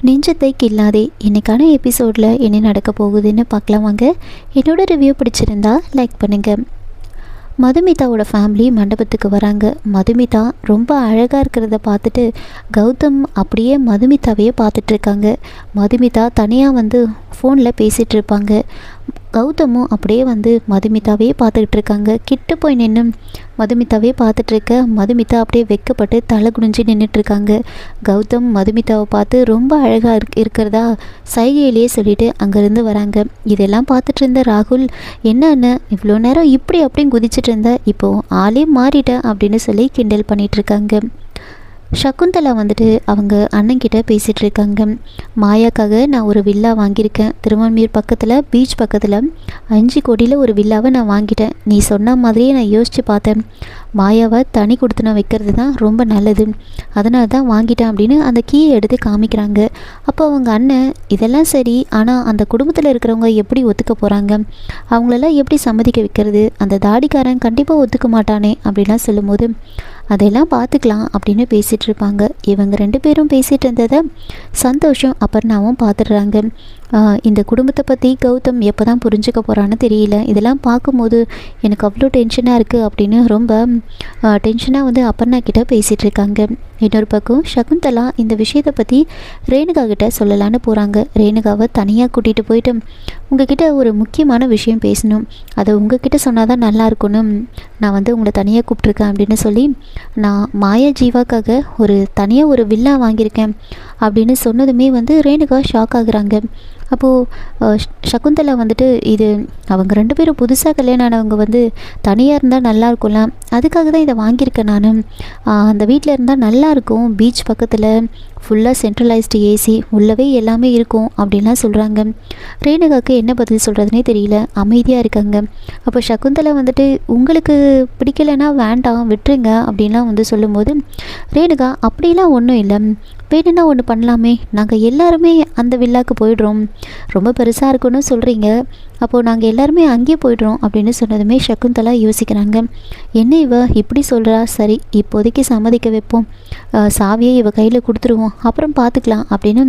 நெஞ்சத்தை கில்லாதே இன்னைக்கான எபிசோடில் என்ன நடக்க போகுதுன்னு பார்க்கலாம் வாங்க. என்னோட ரிவ்யூ பிடிச்சிருந்தா லைக் பண்ணுங்கள். மதுமிதாவோட ஃபேமிலி மண்டபத்துக்கு வராங்க. மதுமிதா ரொம்ப அழகாக இருக்கிறத பார்த்துட்டு கௌதம் அப்படியே மதுமிதாவையே பார்த்துட்ருக்காங்க. மதுமிதா தனியாக வந்து ஃபோனில் பேசிகிட்டு இருப்பாங்க. கௌதமும் அப்படியே வந்து மதுமிதாவே பார்த்துக்கிட்டு இருக்காங்க. கிட்ட போய் நின்று மதுமிதாவே பார்த்துட்ருக்க மதுமிதா அப்படியே வெக்கப்பட்டு தலை குனிஞ்சு நின்றுட்டுருக்காங்க. கௌதம் மதுமிதாவை பார்த்து ரொம்ப அழகாக இருக்கிறதா சைகையிலேயே சொல்லிட்டு அங்கேருந்து வராங்க. இதெல்லாம் பார்த்துட்டு இருந்த ராகுல், என்ன இவ்வளோ நேரம் இப்படி அப்படின்னு குதிச்சுட்டு இருந்த, இப்போது ஆளே மாறிட்டேன் அப்படின்னு சொல்லி கிண்டல் பண்ணிகிட்ருக்காங்க. சகுந்தலா வந்துட்டு அவங்க அண்ணன்கிட்ட பேசிகிட்டு இருக்காங்க. மாயாக்காக நான் ஒரு வில்லா வாங்கியிருக்கேன். திருவான்மியூர் பக்கத்தில் பீச் பக்கத்தில் 5 கோடியில் ஒரு வில்லாவை நான் வாங்கிட்டேன். நீ சொன்ன மாதிரியே நான் யோசித்து பார்த்தேன். மாயாவை தனி கொடுத்து நான் வைக்கிறது தான் ரொம்ப நல்லது, அதனால தான் வாங்கிட்டேன் அப்படின்னு அந்த கீயை எடுத்து காமிக்கிறாங்க. அப்போ அவங்க அண்ணன், இதெல்லாம் சரி, ஆனால் அந்த குடும்பத்தில் இருக்கிறவங்க எப்படி ஒத்துக்க போகிறாங்க, அவங்களெல்லாம் எப்படி சம்மதிக்க வைக்கிறது, அந்த தாடிக்காரன் கண்டிப்பாக ஒத்துக்க மாட்டானே அப்படின்லாம் சொல்லும்போது அதெல்லாம் பார்த்துக்கலாம் அப்படின்னு பேசிகிட்டு இருப்பாங்க. இவங்க 2 பேரும் பேசிகிட்டு இருந்ததை சந்தோஷம் அபர்ணாவும் பார்த்துடுறாங்க. இந்த குடும்பத்தை பற்றி கௌதம் எப்போ தான் புரிஞ்சுக்க போகிறான்னு தெரியல, இதெல்லாம் பார்க்கும்போது எனக்கு அவ்வளோ டென்ஷனாக இருக்குது அப்படின்னு ரொம்ப டென்ஷனாக வந்து அபர்ணா கிட்டே பேசிகிட்டு இருக்காங்க. இன்னொரு பக்கம் சகுந்தலா இந்த விஷயத்தை பற்றி ரேணுகா கிட்ட சொல்லலான்னு போகிறாங்க. ரேணுகாவை தனியாக கூட்டிகிட்டு போயிட்டு, உங்ககிட்ட ஒரு முக்கியமான விஷயம் பேசணும், அதை உங்ககிட்ட சொன்னால் தான் நல்லாயிருக்குன்னு நான் வந்து உங்களை தனியாக கூப்பிட்ருக்கேன் அப்படின்னு சொல்லி, நான் மாயா ஜீவாக்காக தனியாக ஒரு வில்லா வாங்கியிருக்கேன் அப்படின்னு சொன்னதுமே வந்து ரேணுகா ஷாக் ஆகுறாங்க. அப்போது சகுந்தலா வந்துட்டு, இது அவங்க 2 பேரும் புதுசாக கல்யாணம் ஆனவங்க வந்து தனியாக இருந்தால் நல்லா இருக்கும்ல, அதுக்காக தான் இதை வாங்கியிருக்கேன் நான். அந்த வீட்டில் இருந்தால் நல்லாயிருக்கும், பீச் பக்கத்தில் ஃபுல்லாக சென்ட்ரலைஸ்டு ஏசி, உள்ளவே எல்லாமே இருக்கும் அப்படின்லாம் சொல்கிறாங்க. ரேணுகாவுக்கு என்ன பதில் சொல்கிறதுனே தெரியல, அமைதியாக இருக்காங்க. அப்போ சகுந்தலா வந்துட்டு, உங்களுக்கு பிடிக்கலைன்னா வேண்டாம் விட்டுருங்க அப்படின்லாம் வந்து சொல்லும்போது ரேணுகா, அப்படிலாம் ஒன்றும் இல்லை, வேணும்னா ஒன்று பண்ணலாமே, நாங்கள் எல்லாருமே அந்த வில்லாக்கு போயிடுறோம், ரொம்ப பெருசாக இருக்குன்னு சொல்கிறீங்க, அப்போது நாங்கள் எல்லாருமே அங்கேயே போய்ட்றோம் அப்படின்னு சொன்னதுமே சகுந்தலா யோசிக்கிறாங்க. என்ன இவ இப்படி சொல்கிறா, சரி இப்போதைக்கு சம்மதிக்க வைப்போம், சாவியை இவ கையில் கொடுத்துருவோம், அப்புறம் பார்த்துக்கலாம் அப்படின்னு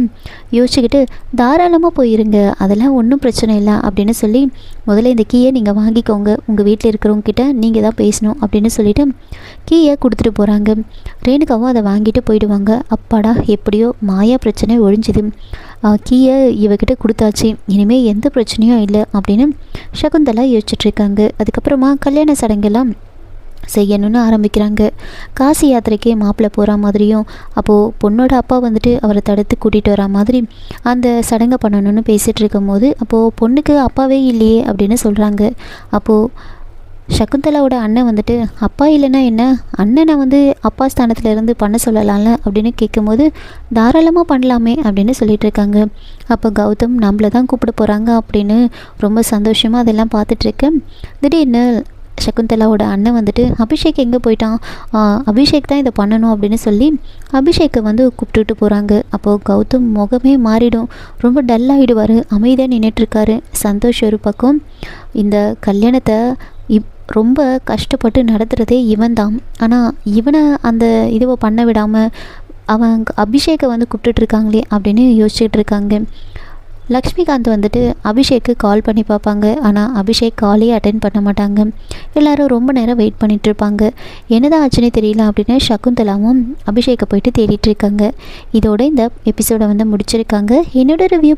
யோசிச்சுக்கிட்டு, தாராளமாக போயிருங்க, அதெல்லாம் ஒன்றும் பிரச்சனை இல்லை அப்படின்னு சொல்லி, முதல்ல இந்த கீயை நீங்கள் வாங்கிக்கோங்க, உங்கள் வீட்டில் இருக்கிறவங்கக்கிட்ட நீங்கள் தான் பேசணும் அப்படின்னு சொல்லிவிட்டு கீயை கொடுத்துட்டு போகிறாங்க. ரேணுகாவும் அதை வாங்கிட்டு போயிடுவாங்க. அப்பாடா, எப்படியோ மாயா பிரச்சனை ஒழிஞ்சுது, கீயை இவகிட்ட கொடுத்தாச்சு, இனிமேல் எந்த பிரச்சனையும் இல்லை அப்படின்னு சகுந்தலா யோசிச்சுட்ருக்காங்க. அதுக்கப்புறமா கல்யாண சடங்கெல்லாம் செய்யணும்னு ஆரம்பிக்கிறாங்க. காசி யாத்திரைக்கே மாப்பிள்ளை போகிற மாதிரியும், அப்போது பொண்ணோட அப்பா வந்துட்டு அவரை தடுத்து கூட்டிகிட்டு வரா மாதிரி அந்த சடங்கை பண்ணணும்னு பேசிகிட்டு இருக்கும் போது, அப்போது பொண்ணுக்கு அப்பாவே இல்லையே அப்படின்னு சொல்கிறாங்க. அப்போது சகுந்தலாவோட அண்ணன் வந்துட்டு, அப்பா இல்லைன்னா என்ன, அண்ணனை வந்து அப்பா ஸ்தானத்தில் இருந்து பண்ண சொல்லலாம்ல அப்படின்னு கேட்கும்போது, தாராளமாக பண்ணலாமே அப்படின்னு சொல்லிட்டு இருக்காங்க. அப்போ கௌதம் நம்மளை தான் கூப்பிட போகிறாங்க அப்படின்னு ரொம்ப சந்தோஷமாக அதெல்லாம் பார்த்துட்ருக்கேன். திடீர்னு சகுந்தலாவோட அண்ணன் வந்துட்டு, அபிஷேக் எங்கே போயிட்டான், அபிஷேக் தான் இதை பண்ணணும் அப்படின்னு சொல்லி அபிஷேக்கை வந்து கூப்பிட்டுட்டு போகிறாங்க. அப்போது கௌதம் முகமே மாறிடும், ரொம்ப டல்லாகிடுவார், அமைதியாக நின்றுட்டுருக்காரு. சந்தோஷ் ஒரு பக்கம் இந்த கல்யாணத்தை ரொம்ப கஷ்டப்பட்டு நடத்துகிறதே இவன் தான், ஆனால் இவனை அந்த இதுவை பண்ண விடாமல் அவங்க அபிஷேக்கை வந்து கூப்பிட்டுட்ருக்காங்களே அப்படின்னு யோசிச்சுட்டு இருக்காங்க. லக்ஷ்மிகாந்த் வந்துட்டு அபிஷேக்கு கால் பண்ணி பார்ப்பாங்க, ஆனால் அபிஷேக் காலே அட்டென்ட் பண்ண மாட்டாங்க. எல்லோரும் ரொம்ப நேரம் வெயிட் பண்ணிகிட்ருப்பாங்க. என்னதான் ஆச்சுன்னே தெரியல அப்படின்னு சகுந்தலாவும் அபிஷேக்கை போயிட்டு தேடிட்டு இருக்காங்க. இதோட இந்த எபிசோடை வந்து முடிச்சிருக்காங்க. என்னோட ரிவ்யூ